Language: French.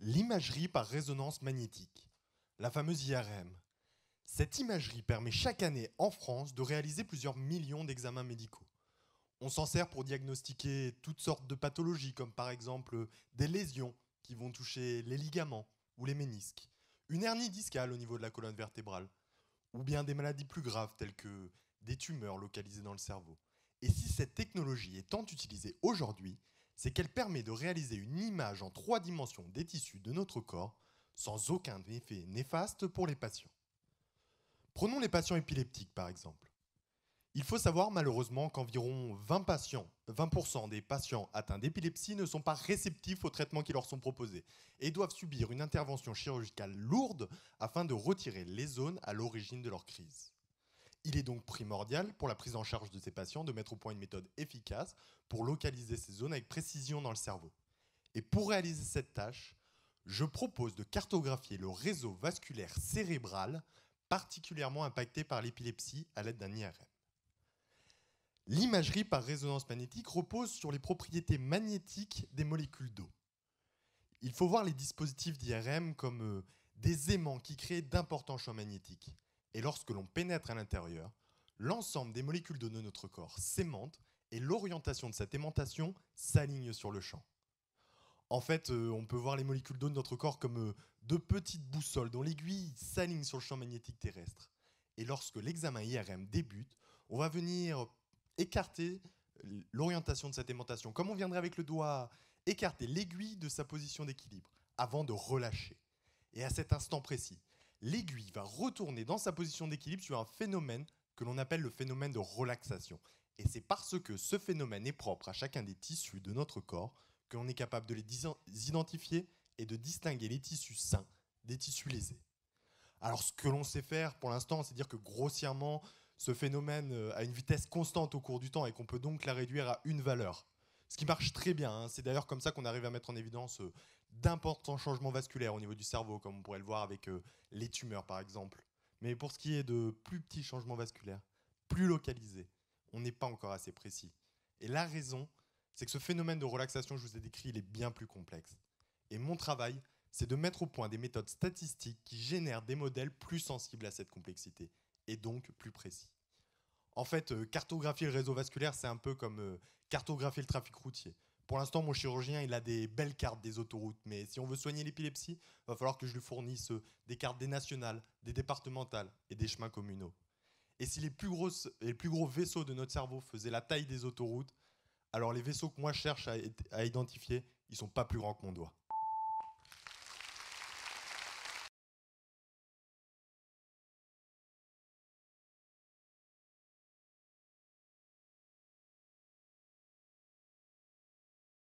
L'imagerie par résonance magnétique, la fameuse IRM. Cette imagerie permet chaque année en France de réaliser plusieurs millions d'examens médicaux. On s'en sert pour diagnostiquer toutes sortes de pathologies, comme par exemple des lésions qui vont toucher les ligaments ou les ménisques, une hernie discale au niveau de la colonne vertébrale, ou bien des maladies plus graves telles que des tumeurs localisées dans le cerveau. Et si cette technologie est tant utilisée aujourd'hui, c'est qu'elle permet de réaliser une image en 3 dimensions des tissus de notre corps sans aucun effet néfaste pour les patients. Prenons les patients épileptiques par exemple. Il faut savoir malheureusement qu'environ 20% des patients atteints d'épilepsie ne sont pas réceptifs aux traitements qui leur sont proposés et doivent subir une intervention chirurgicale lourde afin de retirer les zones à l'origine de leur crise. Il est donc primordial pour la prise en charge de ces patients de mettre au point une méthode efficace pour localiser ces zones avec précision dans le cerveau. Et pour réaliser cette tâche, je propose de cartographier le réseau vasculaire cérébral particulièrement impacté par l'épilepsie à l'aide d'un IRM. L'imagerie par résonance magnétique repose sur les propriétés magnétiques des molécules d'eau. Il faut voir les dispositifs d'IRM comme des aimants qui créent d'importants champs magnétiques. Et lorsque l'on pénètre à l'intérieur, l'ensemble des molécules d'eau de notre corps s'aimantent et l'orientation de cette aimantation s'aligne sur le champ. En fait, on peut voir les molécules d'eau de notre corps comme de petites boussoles dont l'aiguille s'aligne sur le champ magnétique terrestre. Et lorsque l'examen IRM débute, on va venir écarter l'orientation de cette aimantation, comme on viendrait avec le doigt écarter l'aiguille de sa position d'équilibre, avant de relâcher. Et à cet instant précis, l'aiguille va retourner dans sa position d'équilibre sur un phénomène que l'on appelle le phénomène de relaxation. Et c'est parce que ce phénomène est propre à chacun des tissus de notre corps que l'on est capable de les identifier et de distinguer les tissus sains des tissus lésés. Alors ce que l'on sait faire pour l'instant, c'est dire que grossièrement, ce phénomène a une vitesse constante au cours du temps et qu'on peut donc la réduire à une valeur. Ce qui marche très bien, hein. C'est d'ailleurs comme ça qu'on arrive à mettre en évidence d'importants changements vasculaires au niveau du cerveau, comme on pourrait le voir avec les tumeurs par exemple. Mais pour ce qui est de plus petits changements vasculaires, plus localisés, on n'est pas encore assez précis. Et la raison, c'est que ce phénomène de relaxation que je vous ai décrit, il est bien plus complexe. Et mon travail, c'est de mettre au point des méthodes statistiques qui génèrent des modèles plus sensibles à cette complexité, et donc plus précis. En fait, cartographier le réseau vasculaire, c'est un peu comme cartographier le trafic routier. Pour l'instant, mon chirurgien, il a des belles cartes des autoroutes, mais si on veut soigner l'épilepsie, il va falloir que je lui fournisse des cartes des nationales, des départementales et des chemins communaux. Et si les plus gros vaisseaux de notre cerveau faisaient la taille des autoroutes, alors les vaisseaux que moi je cherche à identifier, ils ne sont pas plus grands que mon doigt.